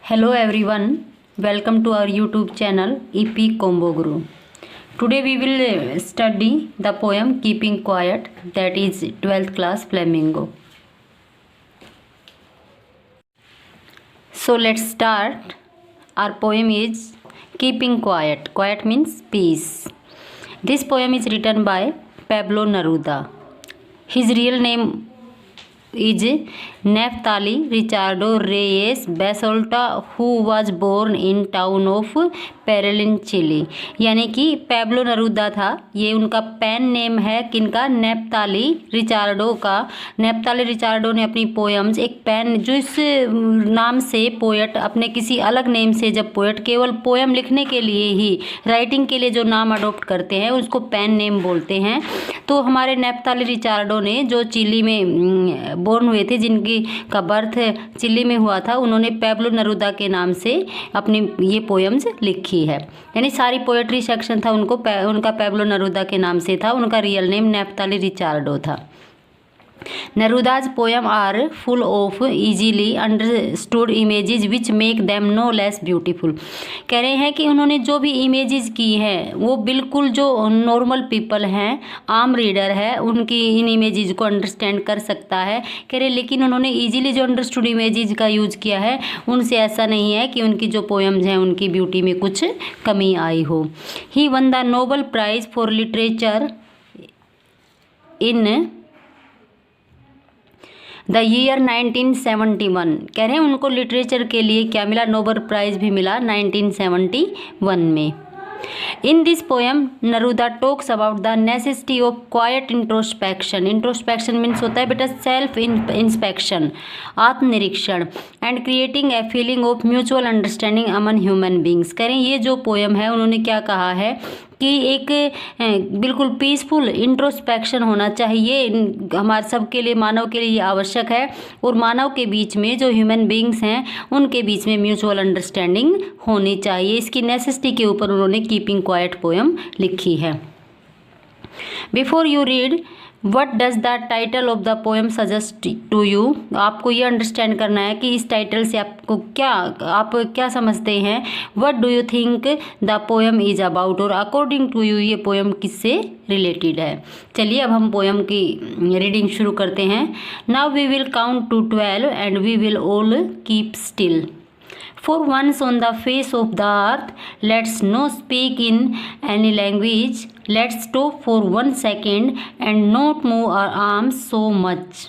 Hello everyone, welcome to our YouTube channel EP Combo Guru. Today we will study the poem Keeping Quiet, that is 12th class Flamingo. So let's start. Our poem is Keeping Quiet. Quiet means peace. This poem is written by Pablo Neruda. His real name is Neftali Ricardo Reyes Basolta, who was born in town of पेरेलिन Chile. यानी कि Pablo नरूदा था, ये उनका pen name है किनका, नेप्ताली रिचार्डो का. नेप्ताली रिचार्डो ने अपनी पोएम्स एक पेन, जो इस नाम से पोएट अपने किसी अलग नेम से, जब पोएट केवल पोएम लिखने के लिए ही, राइटिंग के लिए जो नाम अडोप्ट करते हैं उसको पेन नेम बोलते हैं. तो हमारे नेप्ताली रिचार्डो ने जो चिली में बोर्न हुए थे, जिनकी का बर्थ चिली में हुआ था, उन्होंने पैब्लो नरूदा के नाम से अपनी ये पोएम्स लिखी है. यानी सारी पोएट्री सेक्शन था उनका पैब्लो नरूदा के नाम से था. उनका रियल नेम नेप्ताली रिचार्डो था. Neruda's poems are full of easily understood images which make them no less beautiful. कह रहे हैं कि उन्होंने जो भी इमेजेस की हैं वो बिल्कुल जो नॉर्मल पीपल हैं, आम रीडर है, उनकी इन इमेजेस को अंडरस्टैंड कर सकता है. कह रहे लेकिन उन्होंने इजीली जो अंडरस्टूड इमेजेस का यूज़ किया है, उनसे ऐसा नहीं है कि उनकी जो पोएम्स हैं उनकी ब्यूटी में कुछ कमी आई हो. He won the Nobel prize for literature in the year 1971. कह रहे हैं उनको लिटरेचर के लिए क्या मिला, नोबेल प्राइज़ भी मिला 1971 में. In this poem, Neruda talks about the necessity of quiet introspection. Introspection means होता है बेटा सेल्फ इंस्पेक्शन, आत्मनिरीक्षण, and creating a feeling of mutual understanding among human beings. करें ये जो पोएम है उन्होंने क्या कहा है कि एक बिल्कुल पीसफुल इंट्रोस्पेक्शन होना चाहिए हमारे सबके लिए, मानव के लिए ये आवश्यक है. और मानव के बीच में जो ह्यूमन बींग्स हैं उनके बीच में म्यूचुअल अंडरस्टैंडिंग होनी चाहिए. इसकी नेसेसिटी के ऊपर उन्होंने कीपिंग क्वाइट पोएम लिखी है. Before you read, what does the title of the poem suggest to you. आपको ये अंडरस्टैंड करना है कि इस टाइटल से आप क्या समझते हैं. What do you think the poem is about, और अकॉर्डिंग टू यू ये पोएम किससे रिलेटेड है. चलिए अब हम पोएम की रीडिंग शुरू करते हैं. Now we will count to 12 and we will all keep still. For once on the face of the earth, let's not speak in any language. Let's stop for 1 second and not move our arms so much.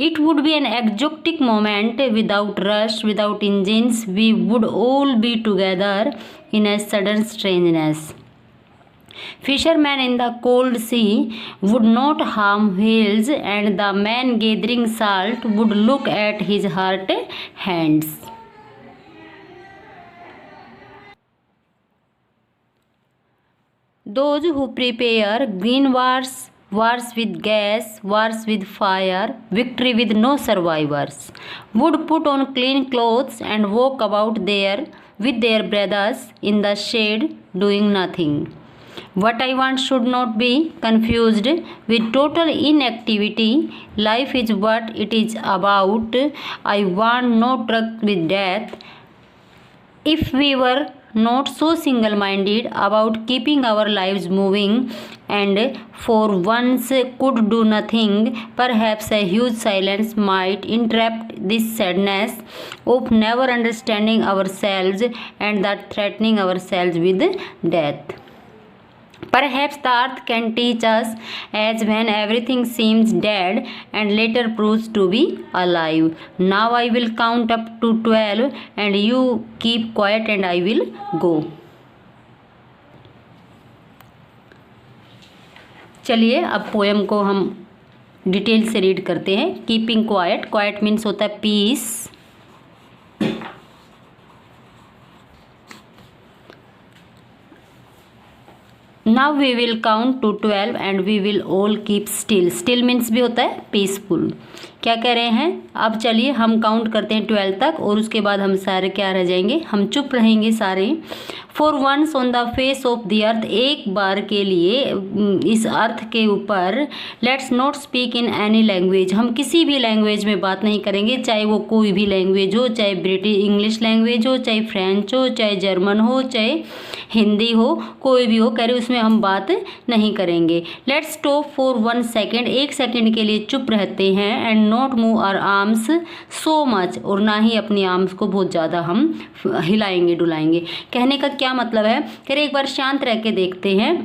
It would be an exotic moment without rush, without engines. We would all be together in a sudden strangeness. Fishermen in the cold sea would not harm whales, and the man gathering salt would look at his hurt hands. Those who prepare green wars with gas, wars with fire, victory with no survivors, would put on clean clothes and walk about there with their brothers in the shade doing nothing. What I want should not be confused with total inactivity. Life is what it is about. I want no truck with death. If we were not so single-minded about keeping our lives moving and for once could do nothing, perhaps a huge silence might interrupt this sadness of never understanding ourselves and that threatening ourselves with death. Perhaps the earth can teach us as when everything seems dead and later proves to be alive. Now I will count up to 12 and you keep quiet and I will go. चलिए अब poem को हम detail से read करते हैं. Keeping quiet, quite means होता है piece. Now we will count to 12 and we will all keep still. Still means भी होता है peaceful. क्या कह रहे हैं, अब चलिए हम काउंट करते हैं 12 तक और उसके बाद हम सारे क्या रह जाएंगे, हम चुप रहेंगे सारे। For once on the face of the earth, एक बार के लिए इस अर्थ के ऊपर, let's not speak in any language, हम किसी भी लैंग्वेज में बात नहीं करेंगे, चाहे वो कोई भी लैंग्वेज हो, चाहे ब्रिटिश इंग्लिश लैंग्वेज हो, चाहे फ्रेंच हो, चाहे जर्मन हो, चाहे हिंदी हो, कोई भी हो, कह रहे उसमें हम बात नहीं करेंगे। Let's stop for 1 second, 1 second के लिए चुप रहते हैं। And not move our arms so much, और ना ही अपनी आर्म्स को बहुत ज़्यादा हम हिलाएंगे डुलाएंगे। कहने का क्या मतलब है, कह रहे एक बार शांत रह के देखते हैं,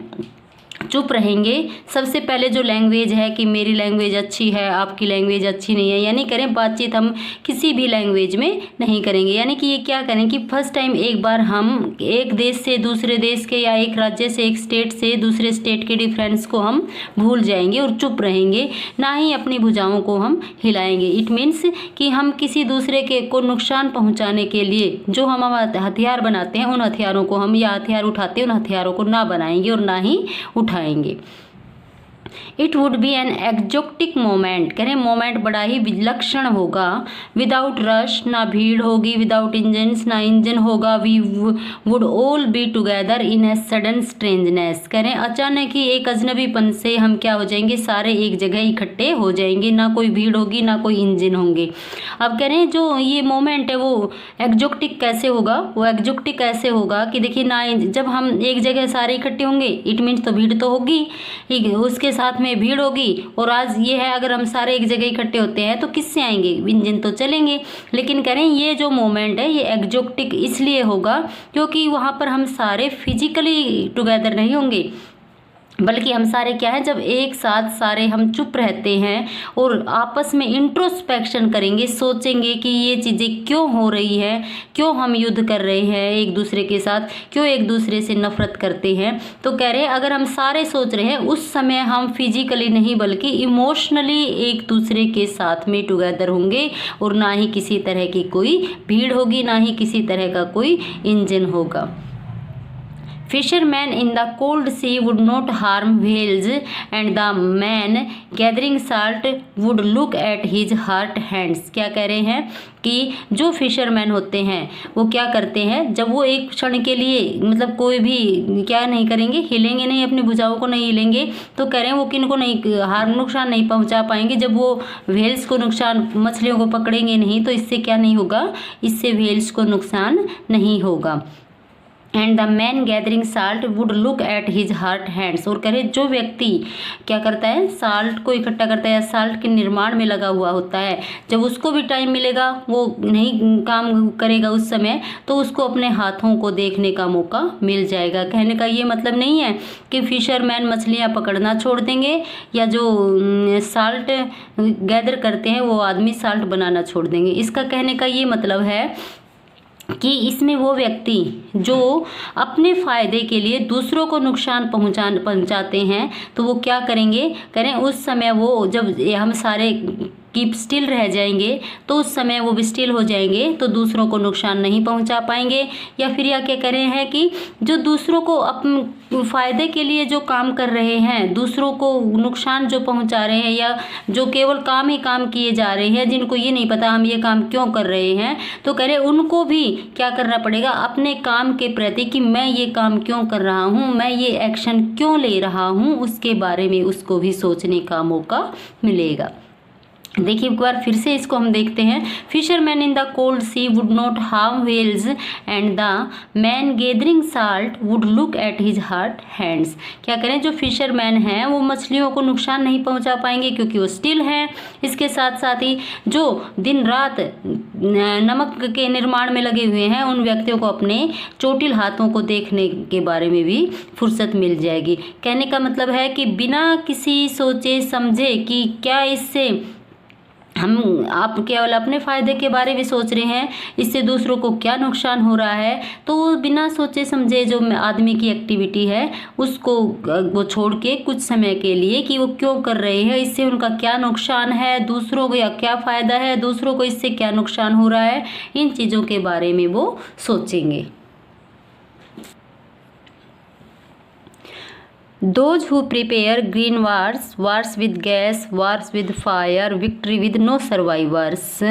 चुप रहेंगे। सबसे पहले जो लैंग्वेज है कि मेरी लैंग्वेज अच्छी है, आपकी लैंग्वेज अच्छी नहीं है, यानी करें बातचीत हम किसी भी लैंग्वेज में नहीं करेंगे। यानी कि ये क्या करें कि फर्स्ट टाइम एक बार हम एक देश से दूसरे देश के या एक राज्य से एक स्टेट से दूसरे स्टेट के डिफरेंस को हम भूल जाएंगे और चुप रहेंगे, ना ही अपनी भुजाओं को हम हिलाएंगे। इट मीन्स कि हम किसी दूसरे के को नुकसान पहुँचाने के लिए जो हम हथियार बनाते हैं, उन हथियारों को हम, या हथियार उठाते हैं, उन हथियारों को ना बनाएंगे और ना ही उठाएंगे। It would be an exotic moment, कह रहे मोमेंट बड़ा ही विलक्षण होगा। विदाउट रश, ना भीड़ होगी, विदाउट इंजन्स, ना इंजन होगा। We would all be together in a sudden strangeness, कह रहे अचानक ही एक अजनबीपन से हम क्या हो जाएंगे, सारे एक जगह इकट्ठे हो जाएंगे, ना कोई भीड़ होगी, ना कोई इंजन होंगे। अब कह रहे हैं जो ये मोमेंट है वो एक्जोटिक कैसे होगा, वो एक्जोटिक ऐसे होगा कि देखिए ना, जब हम एक जगह सारे इकट्ठे होंगे, इट मीन्स तो भीड़ तो होगी, उसके साथ में भीड़ होगी। और आज ये है, अगर हम सारे एक जगह इकट्ठे होते हैं तो किससे आएंगे, इंजन तो चलेंगे। लेकिन कह रहे हैं ये जो मोमेंट है ये एक्जोटिक इसलिए होगा क्योंकि वहाँ पर हम सारे फिजिकली टुगेदर नहीं होंगे, बल्कि हम सारे क्या है, जब एक साथ सारे हम चुप रहते हैं और आपस में इंट्रोस्पेक्शन करेंगे, सोचेंगे कि ये चीज़ें क्यों हो रही है, क्यों हम युद्ध कर रहे हैं एक दूसरे के साथ, क्यों एक दूसरे से नफरत करते हैं। तो कह रहे हैं अगर हम सारे सोच रहे हैं उस समय हम फिजिकली नहीं बल्कि इमोशनली एक दूसरे के साथ में टुगेदर होंगे, और ना ही किसी तरह की कोई भीड़ होगी, ना ही किसी तरह का कोई इंजन होगा। Fishermen in the cold sea would not harm whales, and the man gathering salt would look at his hurt hands. क्या कह रहे हैं कि जो फिशरमैन होते हैं वो क्या करते हैं, जब वो एक क्षण के लिए मतलब कोई भी क्या नहीं करेंगे, हिलेंगे नहीं, अपनी भुजाओं को नहीं हिलेंगे, तो कह रहे हैं वो किन को नहीं हार्म नुकसान नहीं पहुंचा पाएंगे। जब वो व्हेल्स को नुकसान, मछलियों को पकड़ेंगे नहीं तो इससे क्या नहीं होगा, इससे व्हेल्स को नुकसान नहीं होगा। And the man gathering salt would look at his hurt hands, और कह रहे जो व्यक्ति क्या करता है, साल्ट को इकट्ठा करता है या साल्ट के निर्माण में लगा हुआ होता है, जब उसको भी टाइम मिलेगा वो नहीं काम करेगा उस समय, तो उसको अपने हाथों को देखने का मौका मिल जाएगा। कहने का ये मतलब नहीं है कि फिशरमैन मछलियाँ पकड़ना छोड़ देंगे या जो साल्ट गैदर करते हैं वो आदमी साल्ट बनाना छोड़ देंगे। इसका कहने का ये मतलब है कि इसमें वो व्यक्ति जो अपने फ़ायदे के लिए दूसरों को नुकसान पहुंचाते हैं तो वो क्या करेंगे, करें उस समय वो जब हम सारे कीप स्टिल रह जाएंगे तो उस समय वो भी स्टिल हो जाएंगे, तो दूसरों को नुकसान नहीं पहुंचा पाएंगे। या फिर या क्या करें हैं कि जो दूसरों को अपने फ़ायदे के लिए जो काम कर रहे हैं, दूसरों को नुकसान जो पहुंचा रहे हैं, या जो केवल काम ही काम किए जा रहे हैं, जिनको ये नहीं पता हम ये काम क्यों कर रहे हैं, तो कह रहे उनको भी क्या करना पड़ेगा अपने काम के प्रति कि मैं ये काम क्यों कर रहा हूँ, मैं ये एक्शन क्यों ले रहा हूँ, उसके बारे में उसको भी सोचने का मौका मिलेगा। देखिए एक बार फिर से इसको हम देखते हैं। Fishermen in the cold sea would not harm whales and the man gathering salt would look at his hurt hands. क्या करें, जो फिशरमैन हैं वो मछलियों को नुकसान नहीं पहुंचा पाएंगे क्योंकि वो स्टिल हैं। इसके साथ साथ ही जो दिन रात नमक के निर्माण में लगे हुए हैं उन व्यक्तियों को अपने चोटिल हाथों को देखने के बारे में भी फुर्सत मिल जाएगी। कहने का मतलब है कि बिना किसी सोचे समझे कि क्या इससे आप केवल अपने फ़ायदे के बारे में सोच रहे हैं, इससे दूसरों को क्या नुकसान हो रहा है, तो वो बिना सोचे समझे जो आदमी की एक्टिविटी है उसको वो छोड़ के कुछ समय के लिए कि वो क्यों कर रहे हैं, इससे उनका क्या नुकसान है, दूसरों को या क्या फ़ायदा है, दूसरों को इससे क्या नुकसान हो रहा है, इन चीज़ों के बारे में वो सोचेंगे। Those who prepare green wars with gas, wars with fire, victory with no survivors,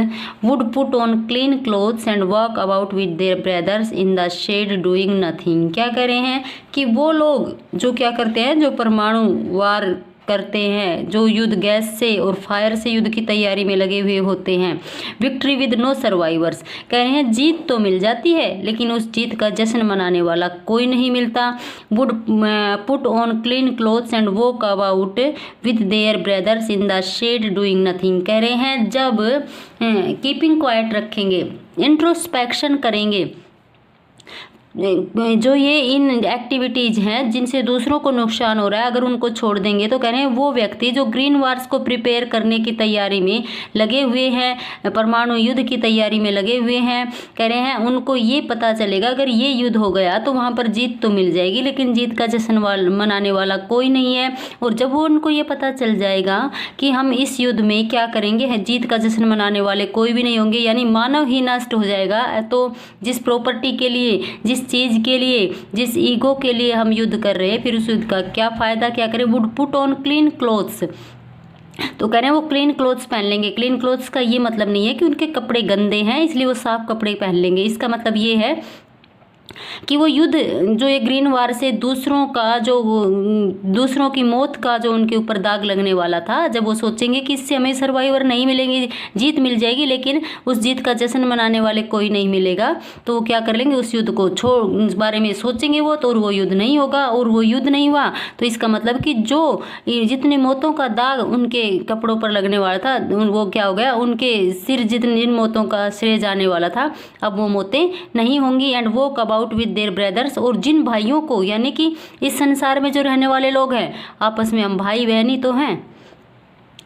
would put on clean clothes and walk about with their brothers in the shade doing nothing। क्या कह रहे हैं कि वो लोग जो क्या करते हैं, जो परमाणु वार करते हैं, जो युद्ध गैस से और फायर से युद्ध की तैयारी में लगे हुए होते हैं, विक्ट्री विद नो सर्वाइवर्स, कह रहे हैं जीत तो मिल जाती है लेकिन उस जीत का जश्न मनाने वाला कोई नहीं मिलता। Would put on clean clothes and walk about with their brothers in the shade doing nothing, कह रहे हैं जब कीपिंग क्वाइट रखेंगे, इंट्रोस्पेक्शन करेंगे, जो ये इन एक्टिविटीज़ हैं जिनसे दूसरों को नुकसान हो रहा है, अगर उनको छोड़ देंगे तो कह रहे हैं वो व्यक्ति जो ग्रीन वार्स को प्रिपेयर करने की तैयारी में लगे हुए हैं, परमाणु युद्ध की तैयारी में लगे हुए हैं, कह रहे हैं उनको ये पता चलेगा अगर ये युद्ध हो गया तो वहाँ पर जीत तो मिल जाएगी लेकिन जीत का जश्न मनाने वाला कोई नहीं है। और जब वो उनको ये पता चल जाएगा कि हम इस युद्ध में क्या करेंगे, जीत का जश्न मनाने वाले कोई भी नहीं होंगे, यानी मानव ही नष्ट हो जाएगा। तो जिस प्रॉपर्टी के लिए, जिस चीज़ के लिए, जिस ईगो के लिए हम युद्ध कर रहे हैं, फिर उस युद्ध का क्या फ़ायदा, क्या करें। Would put on clean clothes, तो कह रहे हैं वो क्लीन क्लोथ्स पहन लेंगे। क्लीन क्लोथ्स का ये मतलब नहीं है कि उनके कपड़े गंदे हैं इसलिए वो साफ कपड़े पहन लेंगे, इसका मतलब ये है कि वो युद्ध जो ये ग्रीन वार से दूसरों की मौत का जो उनके ऊपर दाग लगने वाला था, जब वो सोचेंगे कि इससे हमें सर्वाइवर नहीं मिलेंगे, जीत मिल जाएगी लेकिन उस जीत का जश्न मनाने वाले कोई नहीं मिलेगा, तो वो क्या कर लेंगे, उस युद्ध को उस बारे में सोचेंगे वो, तो और वो युद्ध नहीं होगा। और वो युद्ध नहीं हुआ तो इसका मतलब कि जो जितने मौतों का दाग उनके कपड़ों पर लगने वाला था वो क्या हो गया, उनके सिर जिन मौतों का श्रेय जाने वाला था अब वो मौतें नहीं होंगी। एंड वो अबाउट विद देयर ब्रदर्स, और जिन भाइयों को, यानी कि इस संसार में जो रहने वाले लोग हैं आपस में हम भाई बहन ही तो हैं,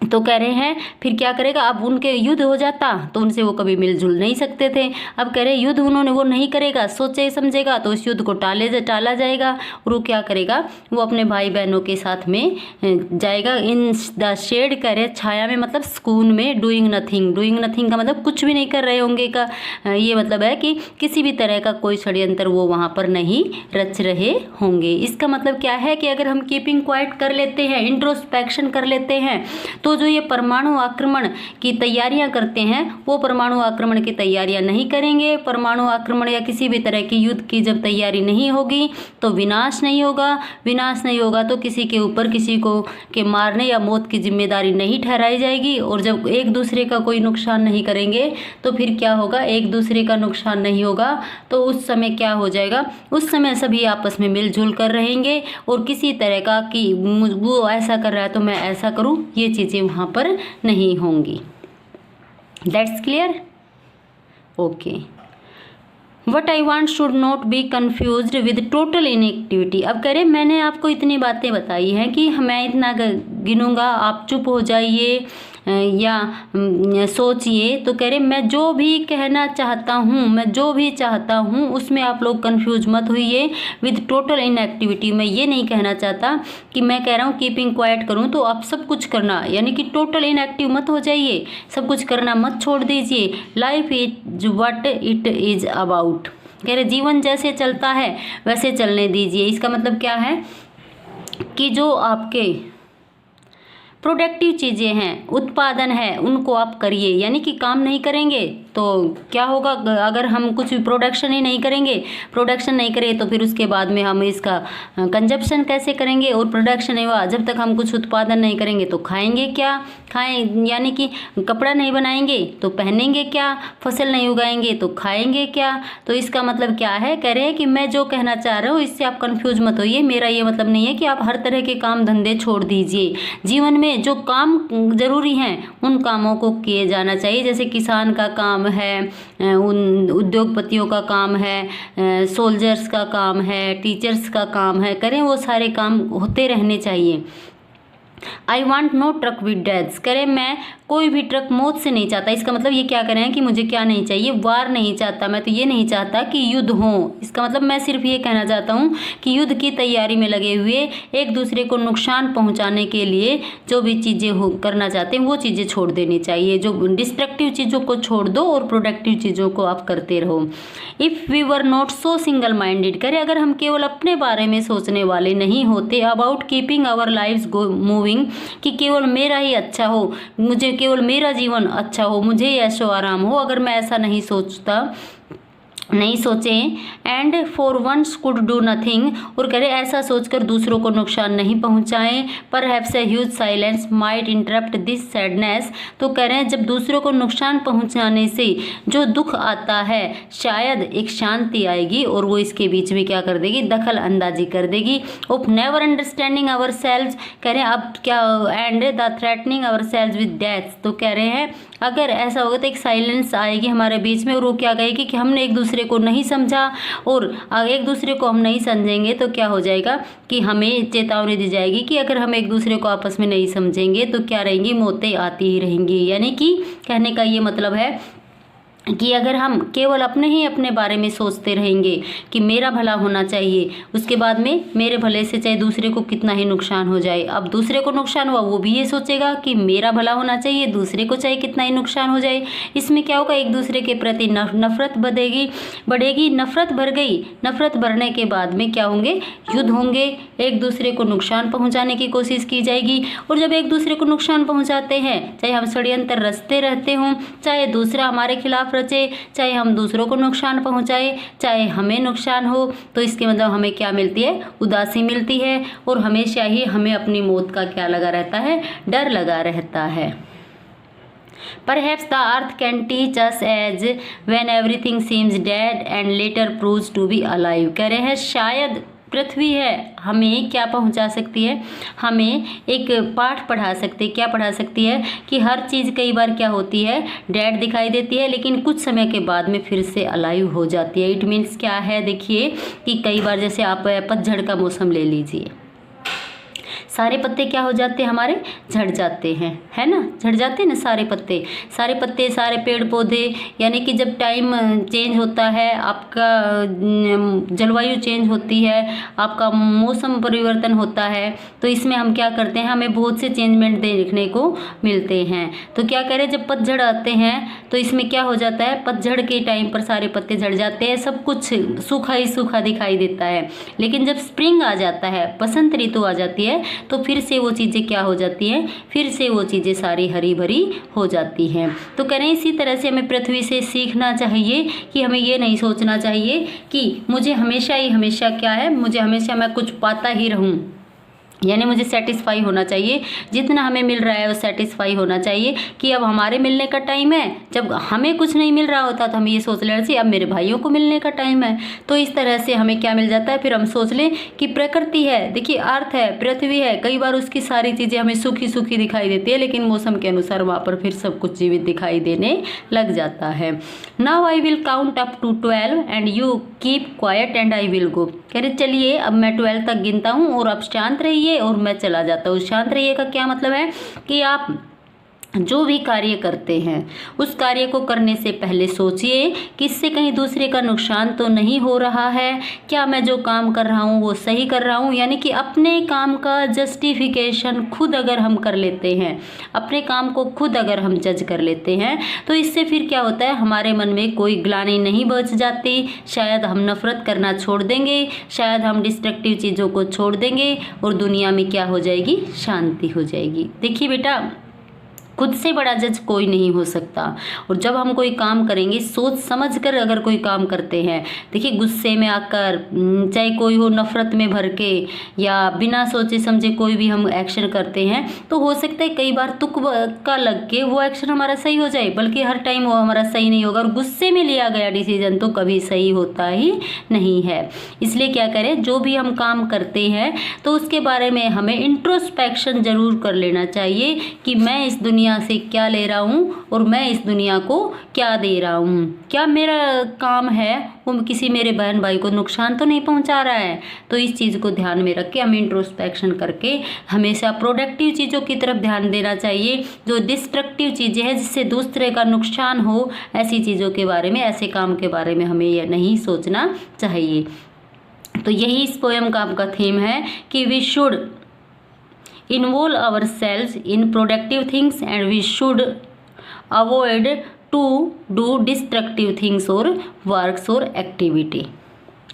तो कह रहे हैं फिर क्या करेगा, अब उनके युद्ध हो जाता तो उनसे वो कभी मिलजुल नहीं सकते थे। अब कह रहे युद्ध उन्होंने वो नहीं करेगा, सोचे समझेगा तो इस युद्ध को टाला जाएगा और वो क्या करेगा, वो अपने भाई बहनों के साथ में जाएगा। इन द शेड, कह रहे छाया में मतलब सुकून में, डूइंग नथिंग, डूइंग नथिंग का मतलब कुछ भी नहीं कर रहे होंगे का ये मतलब है कि किसी भी तरह का कोई षड्यंत्र वो वहाँ पर नहीं रच रहे होंगे। इसका मतलब क्या है कि अगर हम कीपिंग क्वाइट कर लेते हैं, इंट्रोस्पेक्शन कर लेते हैं, तो जो ये परमाणु आक्रमण की तैयारियां करते हैं वो परमाणु आक्रमण की तैयारियां नहीं करेंगे। परमाणु आक्रमण या किसी भी तरह की युद्ध की जब तैयारी नहीं होगी तो विनाश नहीं होगा, विनाश नहीं होगा तो किसी के ऊपर किसी को के मारने या मौत की जिम्मेदारी नहीं ठहराई जाएगी। और जब एक दूसरे का कोई नुकसान नहीं करेंगे तो फिर क्या होगा, एक दूसरे का नुकसान नहीं होगा तो उस समय क्या हो जाएगा, उस समय सभी आपस में मिलजुल कर रहेंगे और किसी तरह का कि वो ऐसा कर रहा है तो मैं ऐसा करूं, ये चीज़ें वहाँ पर नहीं होंगी। That's clear, okay. What I want should not be confuse with total inactivity. अब कह रहे मैंने आपको इतनी बातें बताई हैं कि मैं इतना गिनूंगा आप चुप हो जाइए या सोचिए, तो कह रहे मैं जो भी कहना चाहता हूँ, मैं जो भी चाहता हूँ उसमें आप लोग कंफ्यूज मत होइए विद टोटल इनएक्टिविटी। मैं ये नहीं कहना चाहता कि मैं कह रहा हूँ कीपिंग क्वाइट करूँ तो आप सब कुछ करना, यानी कि टोटल इनएक्टिव मत हो जाइए, सब कुछ करना मत छोड़ दीजिए। Life is what it is about, कह रहे जीवन जैसे चलता है वैसे चलने दीजिए। इसका मतलब क्या है कि जो आपके प्रोडक्टिव चीज़ें हैं, उत्पादन है, उनको आप करिए, यानी कि काम नहीं करेंगे तो क्या होगा, अगर हम कुछ भी प्रोडक्शन ही नहीं करेंगे, प्रोडक्शन नहीं करें तो फिर उसके बाद में हम इसका कंजप्शन कैसे करेंगे। और प्रोडक्शन नहीं हुआ जब तक हम कुछ उत्पादन नहीं करेंगे तो खाएंगे क्या, यानी कि कपड़ा नहीं बनाएंगे तो पहनेंगे क्या, फसल नहीं उगाएंगे तो खाएंगे क्या। तो इसका मतलब क्या है, कह रहे हैं कि मैं जो कहना चाह रहा हूँ इससे आप कंफ्यूज मत होइए। मेरा ये मतलब नहीं है कि आप हर तरह के काम धंधे छोड़ दीजिए, जीवन में जो काम जरूरी हैं उन कामों को किए जाना चाहिए। जैसे किसान का काम है, उन उद्योगपतियों का काम है, सोल्जर्स का काम है, टीचर्स का काम है, करें वो सारे काम होते रहने चाहिए। I want no truck with deaths, करें मैं कोई भी ट्रक मौत से नहीं चाहता। इसका मतलब ये क्या कर रहे हैं कि मुझे क्या नहीं चाहिए, वार नहीं चाहता। मैं तो ये नहीं चाहता कि युद्ध हो। इसका मतलब मैं सिर्फ ये कहना चाहता हूँ कि युद्ध की तैयारी में लगे हुए एक दूसरे को नुकसान पहुँचाने के लिए जो भी चीज़ें हो करना चाहते हैं वो चीज़ें छोड़ देनी चाहिए। जो डिस्ट्रक्टिव चीज़ों को छोड़ दो और प्रोडक्टिव चीज़ों को आप करते रहो। If we were not so single minded, करे अगर हम केवल अपने बारे में सोचने वाले नहीं होते, about keeping our lives go moving, कि केवल मेरा ही अच्छा हो, मुझे केवल मेरा जीवन अच्छा हो, मुझे ऐशो आराम हो, अगर मैं ऐसा नहीं सोचे and for once could do nothing, और करे ऐसा सोचकर दूसरों को नुकसान नहीं पहुंचाएं, perhaps a huge silence might interrupt this sadness, तो कह रहे हैं जब दूसरों को नुकसान पहुंचाने से जो दुख आता है शायद एक शांति आएगी और वो इसके बीच में क्या कर देगी, दखल अंदाजी कर देगी। Of never understanding ourselves, कह रहे हैं अब क्या, and the threatening ourselves with death, तो कह रहे हैं अगर ऐसा होगा तो एक साइलेंस आएगी हमारे बीच में और वो क्या कहेगी कि हमने एक दूसरे को नहीं समझा, और एक दूसरे को हम नहीं समझेंगे तो क्या हो जाएगा कि हमें चेतावनी दी जाएगी कि अगर हम एक दूसरे को आपस में नहीं समझेंगे तो क्या रहेंगी, मौतें आती ही रहेंगी। यानी कि कहने का ये मतलब है कि अगर हम केवल अपने बारे में सोचते रहेंगे कि मेरा भला होना चाहिए, उसके बाद में मेरे भले से चाहे दूसरे को कितना ही नुकसान हो जाए, अब दूसरे को नुकसान हुआ वो भी ये सोचेगा कि मेरा भला होना चाहिए, दूसरे को चाहे कितना ही नुकसान हो जाए, इसमें क्या होगा, एक दूसरे के प्रति नफरत बढ़ेगी, नफरत बढ़ गई, नफरत बढ़ने के बाद में क्या होंगे, युद्ध होंगे, एक दूसरे को नुकसान पहुँचाने की कोशिश की जाएगी। और जब एक दूसरे को नुकसान पहुँचाते हैं, चाहे हम षड्यंत्र रचते रहते हों, चाहे दूसरा हमारे खिलाफ रचे, चाहे हम दूसरों को नुकसान पहुंचाए, चाहे हमें नुकसान हो, तो इसके मतलब हमें क्या मिलती है, उदासी मिलती है, और हमेशा ही हमें अपनी मौत का क्या लगा रहता है, डर लगा रहता है। Perhaps the earth can teach us as when everything seems dead and later proves to be alive, कह रहे हैं शायद पृथ्वी है हमें क्या पहुंचा सकती है, हमें एक पाठ पढ़ा सकती, क्या पढ़ा सकती है कि हर चीज़ कई बार क्या होती है, डेड दिखाई देती है लेकिन कुछ समय के बाद में फिर से अलाइव हो जाती है। इट मीन्स क्या है, देखिए कि कई बार जैसे आप पतझड़ का मौसम ले लीजिए, सारे पत्ते क्या हो जाते हैं, हमारे झड़ जाते हैं, है ना, झड़ जाते हैं ना सारे पत्ते सारे पेड़ पौधे। यानी कि जब टाइम चेंज होता है, आपका जलवायु चेंज होती है, आपका मौसम परिवर्तन होता है, तो इसमें हम क्या करते हैं, हमें बहुत से चेंजमेंट देखने को मिलते हैं। तो क्या करें, जब पतझड़ आते हैं तो इसमें क्या हो जाता है, पतझड़ के टाइम पर सारे पत्ते झड़ जाते हैं, सब कुछ सूखा ही सूखा दिखाई देता है। लेकिन जब स्प्रिंग आ जाता है, बसंत ऋतु आ जाती है, तो फिर से वो चीज़ें क्या हो जाती हैं, फिर से वो चीज़ें सारी हरी भरी हो जाती हैं। तो करें इसी तरह से हमें पृथ्वी से सीखना चाहिए कि हमें ये नहीं सोचना चाहिए कि मुझे हमेशा क्या है, मुझे हमेशा मैं कुछ पाता ही रहूं, यानी मुझे सेटिस्फाई होना चाहिए, जितना हमें मिल रहा है वो सेटिस्फाई होना चाहिए कि अब हमारे मिलने का टाइम है। जब हमें कुछ नहीं मिल रहा होता तो हम ये सोच लेना चाहिए अब मेरे भाइयों को मिलने का टाइम है। तो इस तरह से हमें क्या मिल जाता है, फिर हम सोच लें कि प्रकृति है, देखिए अर्थ है, पृथ्वी है, कई बार उसकी सारी चीज़ें हमें सूखी सूखी दिखाई देती है, लेकिन मौसम के अनुसार वहाँ पर फिर सब कुछ जीवित दिखाई देने लग जाता है। Now I will count up to 12 and you keep quiet and I will go, कह रहे चलिए अब मैं 12 तक गिनता हूँ और अब शांत रहिए और मैं चला जाता हूँ। शांत रहिए का क्या मतलब है कि आप जो भी कार्य करते हैं उस कार्य को करने से पहले सोचिए कि इससे कहीं दूसरे का नुकसान तो नहीं हो रहा है, क्या मैं जो काम कर रहा हूँ वो सही कर रहा हूँ। यानी कि अपने काम का जस्टिफिकेशन खुद अगर हम कर लेते हैं, अपने काम को खुद अगर हम जज कर लेते हैं, तो इससे फिर क्या होता है, हमारे मन में कोई ग्लानि नहीं बच जाती, शायद हम नफरत करना छोड़ देंगे, शायद हम डिस्ट्रक्टिव चीज़ों को छोड़ देंगे और दुनिया में क्या हो जाएगी, शांति हो जाएगी। देखिए बेटा, खुद से बड़ा जज कोई नहीं हो सकता, और जब हम कोई काम करेंगे सोच समझ कर अगर कोई काम करते हैं, देखिए गुस्से में आकर, चाहे कोई हो नफरत में भर के या बिना सोचे समझे कोई भी हम एक्शन करते हैं, तो हो सकता है कई बार तुक्का लग के वो एक्शन हमारा सही हो जाए, बल्कि हर टाइम वो हमारा सही नहीं होगा। और गुस्से में लिया गया डिसीजन तो कभी सही होता ही नहीं है। इसलिए क्या करें, जो भी हम काम करते हैं तो उसके बारे में हमें इंट्रोस्पेक्शन जरूर कर लेना चाहिए कि मैं इस दुनिया दुनिया से क्या ले रहा हूँ और मैं इस दुनिया को क्या दे रहा हूँ। क्या मेरा काम है वो किसी मेरे बहन भाई को नुकसान तो नहीं पहुँचा रहा है। तो इस चीज़ को ध्यान में रख के हमें इंट्रोस्पेक्शन करके हमेशा प्रोडक्टिव चीज़ों की तरफ ध्यान देना चाहिए। जो डिस्ट्रक्टिव चीज़ें हैं जिससे दूसरे का नुकसान हो, ऐसी चीज़ों के बारे में, ऐसे काम के बारे में हमें यह नहीं सोचना चाहिए। तो यही इस पोएम का आपका थीम है कि we should involve ourselves in productive things and we should avoid to do destructive things और वर्क्स और एक्टिविटी।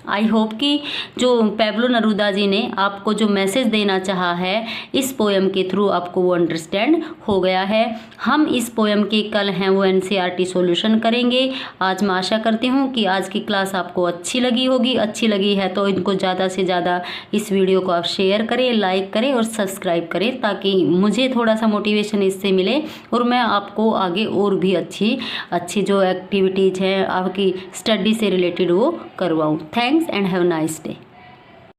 आई होप कि जो पैब्लो नेरूदा जी ने आपको जो मैसेज देना चाहा है इस पोएम के थ्रू आपको वो अंडरस्टैंड हो गया है। हम इस पोएम के कल हैं वो एनसीईआरटी सॉल्यूशन करेंगे। आज मैं आशा करती हूँ कि आज की क्लास आपको अच्छी लगी होगी। अच्छी लगी है तो इनको ज़्यादा से ज़्यादा इस वीडियो को आप शेयर करें, लाइक करें और सब्सक्राइब करें ताकि मुझे थोड़ा सा मोटिवेशन इससे मिले और मैं आपको आगे और भी अच्छी जो एक्टिविटीज़ हैं आपकी स्टडी से रिलेटेड वो करवाऊँ। Thanks and have a nice day.